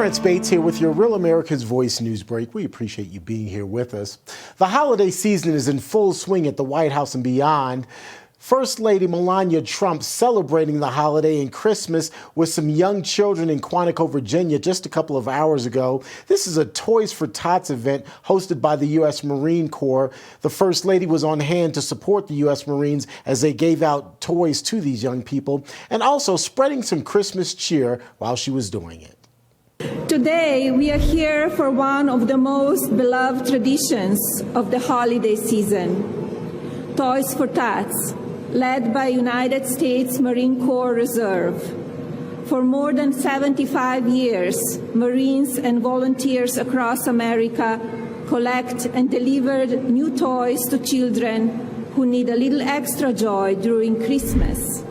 Terrence Bates here with your Real America's Voice Newsbreak. We appreciate you being here with us. The holiday season is in full swing at the White House and beyond. First Lady Melania Trump celebrating the holiday and Christmas with some young children in Quantico, Virginia just a couple of hours ago. This is a Toys for Tots event hosted by the U.S. Marine Corps. The First Lady was on hand to support the U.S. Marines as they gave out toys to these young people and also spreading some Christmas cheer while she was doing it. Today, we are here for one of the most beloved traditions of the holiday season, Toys for Tots, led by United States Marine Corps Reserve. For more than 75 years, Marines and volunteers across America collect and deliver new toys to children who need a little extra joy during Christmas.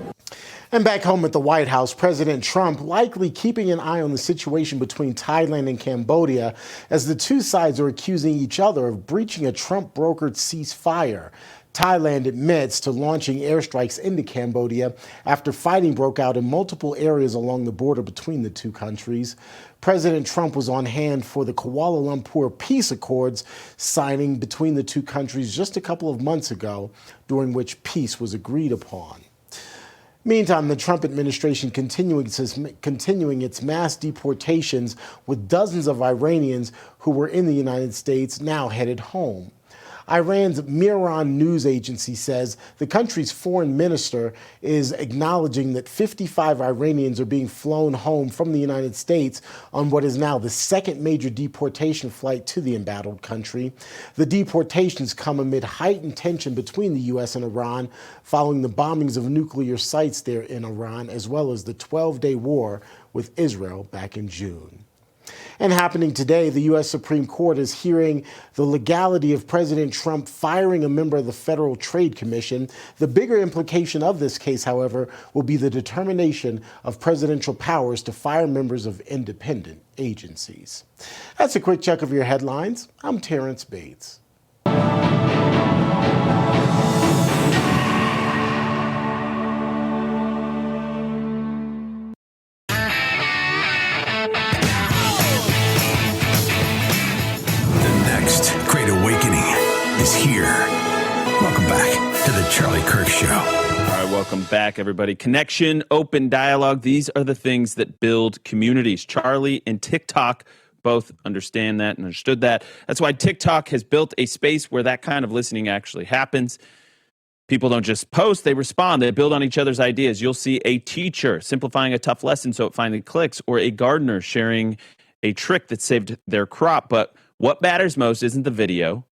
And back home at the White House, President Trump likely keeping an eye on the situation between Thailand and Cambodia as the two sides are accusing each other of breaching a Trump-brokered ceasefire. Thailand admits to launching airstrikes into Cambodia after fighting broke out in multiple areas along the border between the two countries. President Trump was on hand for the Kuala Lumpur peace accords signing between the two countries just a couple of months ago, during which peace was agreed upon. Meantime, the Trump administration continuing its mass deportations with dozens of Iranians who were in the United States now headed home. Iran's Mehran news agency says the country's foreign minister is acknowledging that 55 Iranians are being flown home from the United States on what is now the second major deportation flight to the embattled country. The deportations come amid heightened tension between the U.S. and Iran following the bombings of nuclear sites there in Iran, as well as the 12-day war with Israel back in June. And happening today, the U.S. Supreme Court is hearing the legality of President Trump firing a member of the Federal Trade Commission. The bigger implication of this case, however, will be the determination of presidential powers to fire members of independent agencies. That's a quick check of your headlines. I'm Terrence Bates. Is here. Welcome back to the Charlie Kirk Show. All right, welcome back, everybody. Connection, open dialogue. These are the things that build communities. Charlie and TikTok both understand that and understood that. That's why TikTok has built a space where that kind of listening actually happens. People don't just post, they respond. They build on each other's ideas. You'll see a teacher simplifying a tough lesson so it finally clicks, or a gardener sharing a trick that saved their crop. But what matters most isn't the video.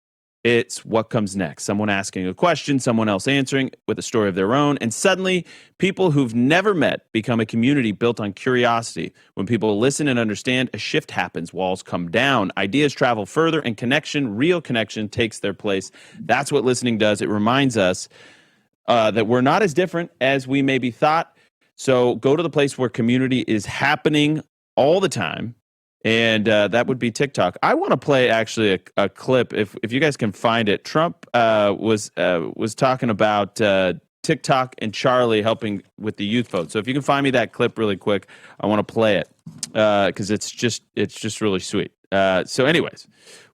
It's what comes next. Someone asking a question, someone else answering with a story of their own, and suddenly people who've never met become a community built on curiosity. When people listen and understand, a shift happens, walls come down, ideas travel further, and connection, real connection, takes their place. That's what listening does. It reminds us that we're not as different as we maybe thought. So go to the place where community is happening all the time. And that would be TikTok. I want to play actually a clip, if you guys can find it. Trump was talking about TikTok and Charlie helping with the youth vote. So if you can find me that clip really quick, I want to play it because it's just really sweet. So anyways,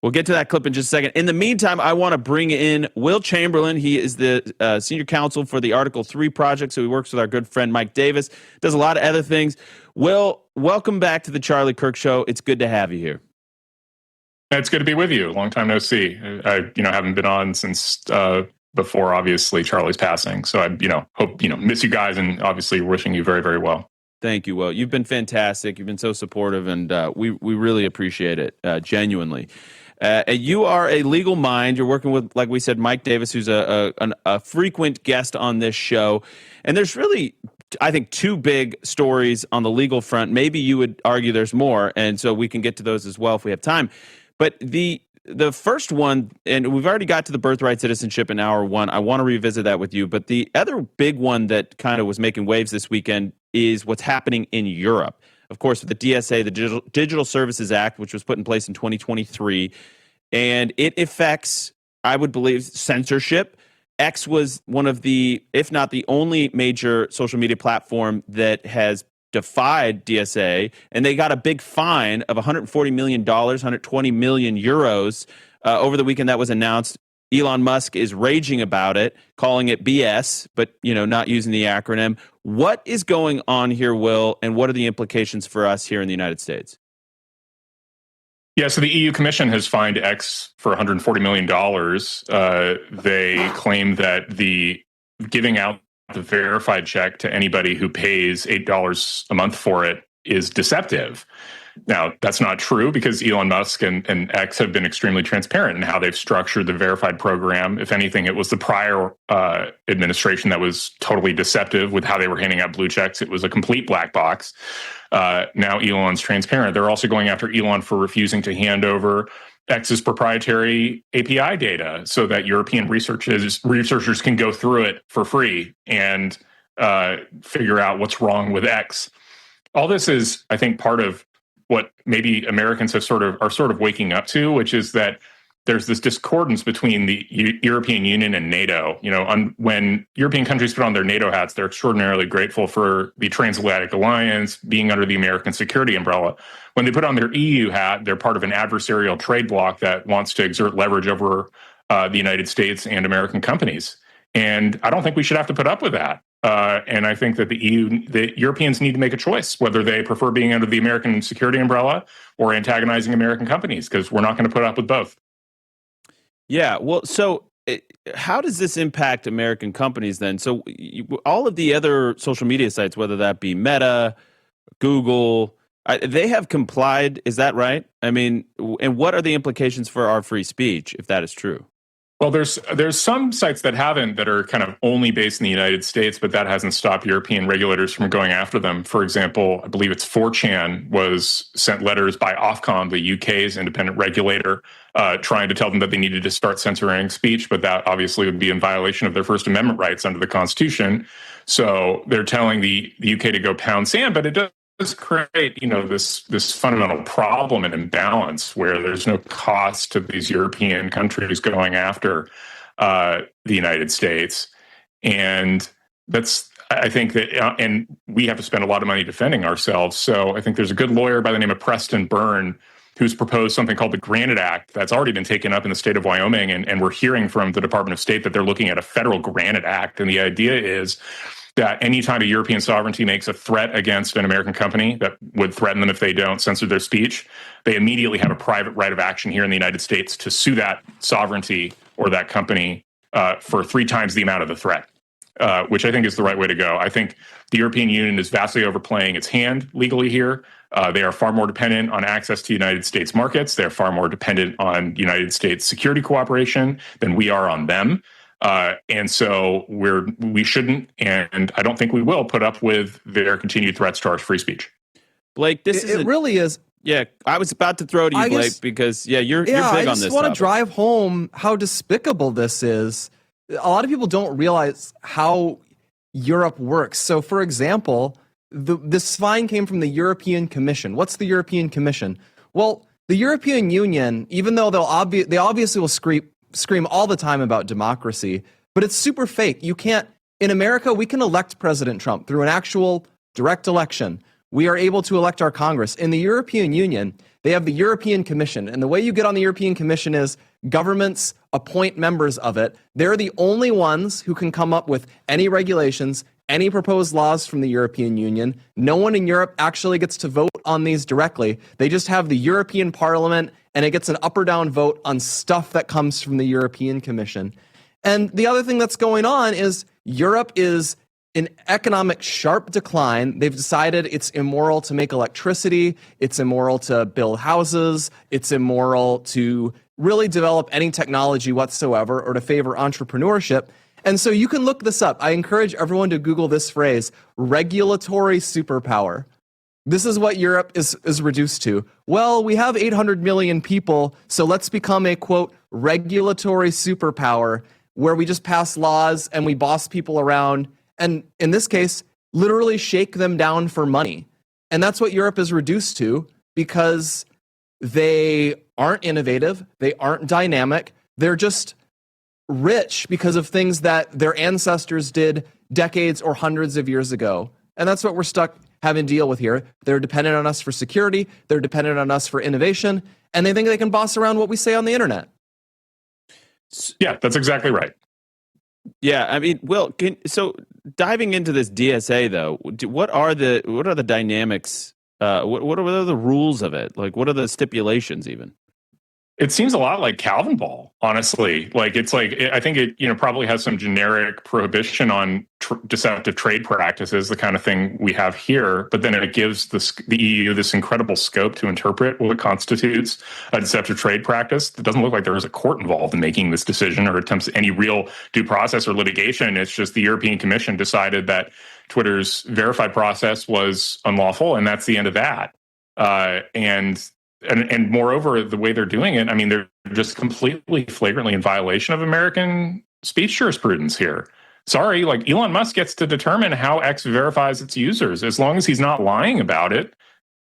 we'll get to that clip in just a second. In the meantime, I want to bring in Will Chamberlain. He is the senior counsel for the Article 3 project. So he works with our good friend Mike Davis, does a lot of other things. Will, welcome back to the Charlie Kirk Show. It's good to have you here. It's good to be with you. Long time no see. I haven't been on since before, obviously, Charlie's passing. So I, hope, miss you guys, and obviously wishing you very, very well. Thank you, Will. You've been fantastic. You've been so supportive, and we really appreciate it, genuinely. You are a legal mind. You're working with, like we said, Mike Davis, who's a frequent guest on this show. And there's really, I think, two big stories on the legal front. Maybe you would argue there's more, and so we can get to those as well if we have time. But the first one, and we've already got to the birthright citizenship in hour one. I want to revisit that with you. But the other big one that kind of was making waves this weekend is what's happening in Europe. Of course, with the DSA, the Digital Services Act, which was put in place in 2023, and it affects, I would believe, censorship. X was one of the, if not the only major social media platform that has defied DSA, and they got a big fine of $140 million, 120 million euros over the weekend. That was announced. Elon Musk is raging about it, calling it BS, but not using the acronym. What is going on here, Will, and what are the implications for us here in the United States? Yeah, so the EU Commission has fined X for $140 million. They claim that the giving out the verified check to anybody who pays $8 a month for it is deceptive. Now, that's not true because Elon Musk and X have been extremely transparent in how they've structured the verified program. If anything, it was the prior administration that was totally deceptive with how they were handing out blue checks. It was a complete black box. Now Elon's transparent. They're also going after Elon for refusing to hand over X's proprietary API data so that European researchers can go through it for free and figure out what's wrong with X. All this is, I think, part of what maybe Americans are sort of waking up to, which is that there's this discordance between the European Union and NATO. When European countries put on their NATO hats, they're extraordinarily grateful for the transatlantic alliance being under the American security umbrella. When they put on their EU hat, they're part of an adversarial trade bloc that wants to exert leverage over the United States and American companies. And I don't think we should have to put up with that. And I think that the Europeans need to make a choice whether they prefer being under the American security umbrella or antagonizing American companies, because we're not going to put up with both. Yeah, well, so how does this impact American companies then? So all of the other social media sites, whether that be Meta, Google, they have complied. Is that right? I mean, and what are the implications for our free speech if that is true? Well, there's some sites that haven't, that are kind of only based in the United States, but that hasn't stopped European regulators from going after them. For example, I believe it's 4chan was sent letters by Ofcom, the UK's independent regulator, trying to tell them that they needed to start censoring speech, but that obviously would be in violation of their First Amendment rights under the Constitution. So they're telling the UK to go pound sand, but it does create, this fundamental problem and imbalance where there's no cost to these European countries going after the United States. And I think that, and we have to spend a lot of money defending ourselves. So I think there's a good lawyer by the name of Preston Byrne who's proposed something called the Granite Act that's already been taken up in the state of Wyoming. And we're hearing from the Department of State that they're looking at a federal Granite Act. And the idea is that anytime a European sovereignty makes a threat against an American company that would threaten them if they don't censor their speech, they immediately have a private right of action here in the United States to sue that sovereignty or that company for 3 times the amount of the threat, which I think is the right way to go. I think the European Union is vastly overplaying its hand legally here. They are far more dependent on access to United States markets. They're far more dependent on United States security cooperation than we are on them. And so we shouldn't, and I don't think we will, put up with their continued threats to our free speech. Blake, it really is. Yeah, I was about to throw to you, Blake, because you're big on this. I just want to drive home how despicable this is. A lot of people don't realize how Europe works. So, for example, this fine came from the European Commission. What's the European Commission? Well, the European Union, even though they obviously will scream all the time about democracy, but it's super fake. You can't, in America, we can elect President Trump through an actual direct election. We are able to elect our Congress. In the European Union, they have the European Commission. And the way you get on the European Commission is governments appoint members of it. They're the only ones who can come up with any regulations, any proposed laws from the European Union. No one in Europe actually gets to vote on these directly. They just have the European Parliament, and it gets an up or down vote on stuff that comes from the European Commission. And the other thing that's going on is Europe is in economic sharp decline. They've decided it's immoral to make electricity. It's immoral to build houses. It's immoral to really develop any technology whatsoever or to favor entrepreneurship. And so you can look this up. I encourage everyone to Google this phrase, regulatory superpower. This is what Europe is reduced to. Well, we have 800 million people, so let's become a, quote, regulatory superpower where we just pass laws and we boss people around and, in this case, literally shake them down for money. And that's what Europe is reduced to because they aren't innovative, they aren't dynamic, they're just rich because of things that their ancestors did decades or hundreds of years ago. And that's what we're stuck having to deal with here. They're dependent on us for security. They're dependent on us for innovation. And they think they can boss around what we say on the internet. Yeah, that's exactly right. Yeah, I mean, Will, so diving into this DSA though, what are the dynamics? What are the rules of it? Like, what are the stipulations even? It seems a lot like Calvinball, honestly. Like I think it probably has some generic prohibition on deceptive trade practices, the kind of thing we have here. But then it gives the EU this incredible scope to interpret what constitutes a deceptive trade practice. It doesn't look like there is a court involved in making this decision or attempts any real due process or litigation. It's just the European Commission decided that Twitter's verified process was unlawful, and that's the end of that. And moreover, the way they're doing it, I mean, they're just completely flagrantly in violation of American speech jurisprudence here. Sorry, like Elon Musk gets to determine how X verifies its users. As long as he's not lying about it,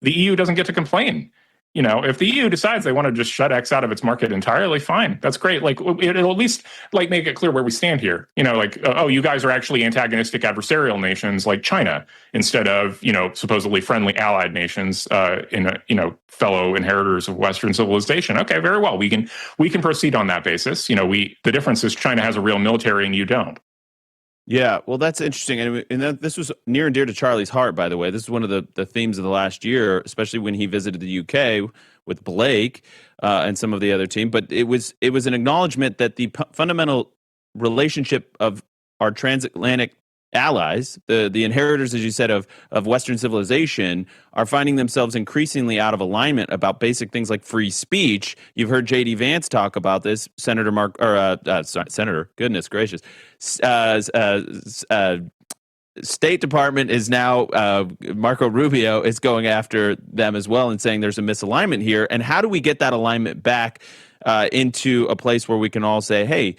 the EU doesn't get to complain. If the EU decides they want to just shut X out of its market entirely, fine. That's great. Like it'll at least make it clear where we stand here. You guys are actually antagonistic adversarial nations like China instead of, supposedly friendly allied nations fellow inheritors of Western civilization. Okay, very well. We can proceed on that basis. The difference is China has a real military and you don't. Yeah, well, that's interesting. And this was near and dear to Charlie's heart, by the way. This is one of the themes of the last year, especially when he visited the UK with Blake and some of the other team. But it was an acknowledgement that the fundamental relationship of our transatlantic allies, the inheritors, as you said, of Western civilization, are finding themselves increasingly out of alignment about basic things like free speech. You've heard J.D. Vance talk about this, Senator, goodness gracious. State Department is now, Marco Rubio is going after them as well and saying there's a misalignment here. And how do we get that alignment back into a place where we can all say, hey,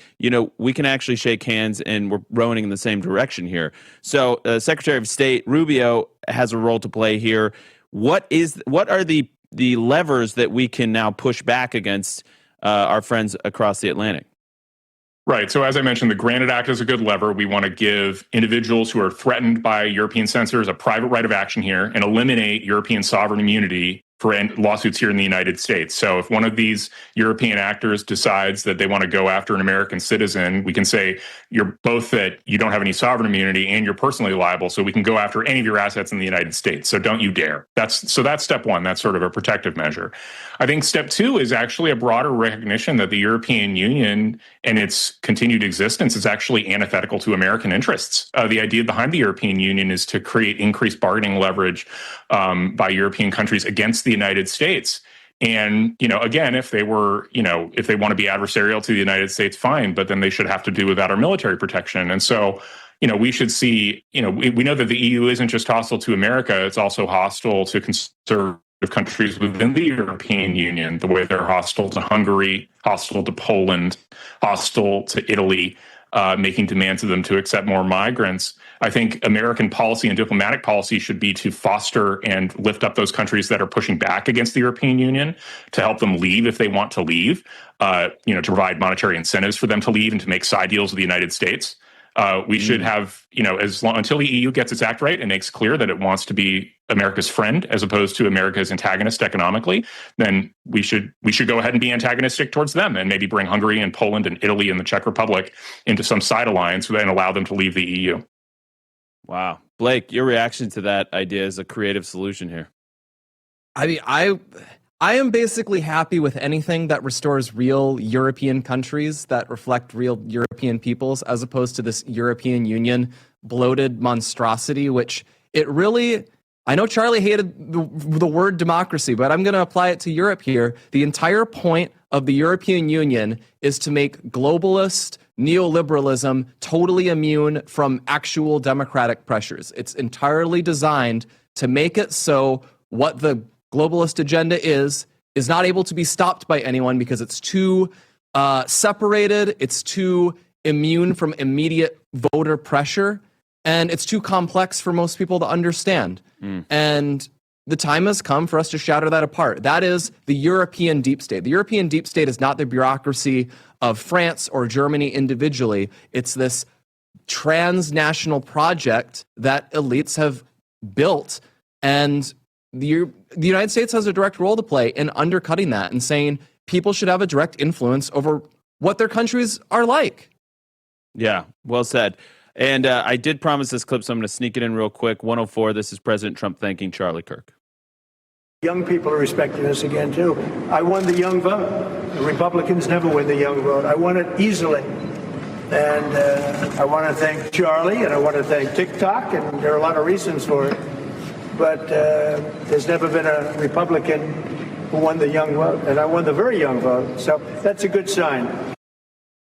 we can actually shake hands and we're rowing in the same direction here. So Secretary of State Rubio has a role to play here. What are the levers that we can now push back against our friends across the Atlantic? Right. So as I mentioned, the Granite Act is a good lever. We want to give individuals who are threatened by European censors a private right of action here and eliminate European sovereign immunity for lawsuits here in the United States. So if one of these European actors decides that they want to go after an American citizen, we can say you're both that you don't have any sovereign immunity and you're personally liable, so we can go after any of your assets in the United States. So don't you dare. That's step one. That's sort of a protective measure. I think step two is actually a broader recognition that the European Union and its continued existence is actually antithetical to American interests. The idea behind the European Union is to create increased bargaining leverage by European countries against the United States. And, again, if they want to be adversarial to the United States, fine, but then they should have to do without our military protection. And so, we should see, we know that the EU isn't just hostile to America, it's also hostile to conservative countries within the European Union, the way they're hostile to Hungary, hostile to Poland, hostile to Italy, making demands of them to accept more migrants. I think American policy and diplomatic policy should be to foster and lift up those countries that are pushing back against the European Union, to help them leave if they want to leave, to provide monetary incentives for them to leave and to make side deals with the United States. We should have, until the EU gets its act right and makes clear that it wants to be America's friend as opposed to America's antagonist economically, then we should go ahead and be antagonistic towards them and maybe bring Hungary and Poland and Italy and the Czech Republic into some side alliance and allow them to leave the EU. Wow. Blake, your reaction to that idea is a creative solution here. I mean, I am basically happy with anything that restores real European countries that reflect real European peoples, as opposed to this European Union bloated monstrosity, which it really, I know Charlie hated the word democracy, but I'm going to apply it to Europe here. The entire point of the European Union is to make globalist neoliberalism totally immune from actual democratic pressures. It's entirely designed to make it so what the globalist agenda is not able to be stopped by anyone because it's too separated, it's too immune from immediate voter pressure, and it's too complex for most people to understand. And the time has come for us to shatter that apart. That is the European deep state. The European deep state is not the bureaucracy of France or Germany individually. It's this transnational project that elites have built And the United States has a direct role to play in undercutting that and saying people should have a direct influence over what their countries are like. Yeah, well said. And I did promise this clip, so I'm going to sneak it in real quick. 104, this is President Trump thanking Charlie Kirk. Young people are respecting us again, too. I won the young vote. The Republicans never win the young vote. I won it easily. And I want to thank Charlie, and I want to thank TikTok, and there are a lot of reasons for it. But there's never been a Republican who won the young vote, and I won the very young vote. So that's a good sign. I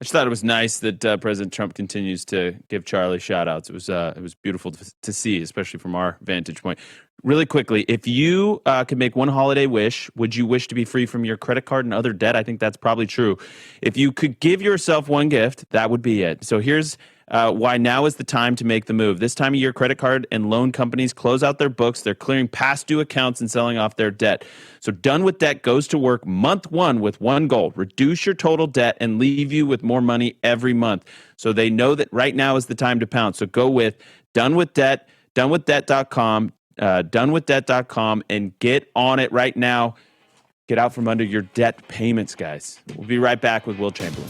just thought it was nice that President Trump continues to give Charlie shout-outs. It was beautiful to see, especially from our vantage point. Really quickly, if you could make one holiday wish, would you wish to be free from your credit card and other debt? I think that's probably true. If you could give yourself one gift, that would be it. So here's why now is the time to make the move. This time of year, credit card and loan companies close out their books. They're clearing past due accounts and selling off their debt. So Done With Debt goes to work month one with one goal: reduce your total debt and leave you with more money every month. So they know that right now is the time to pounce. So go with Done With Debt, donewithdebt.com, donewithdebt.com, and get on it right now. Get out from under your debt payments, guys. We'll be right back with Will Chamberlain.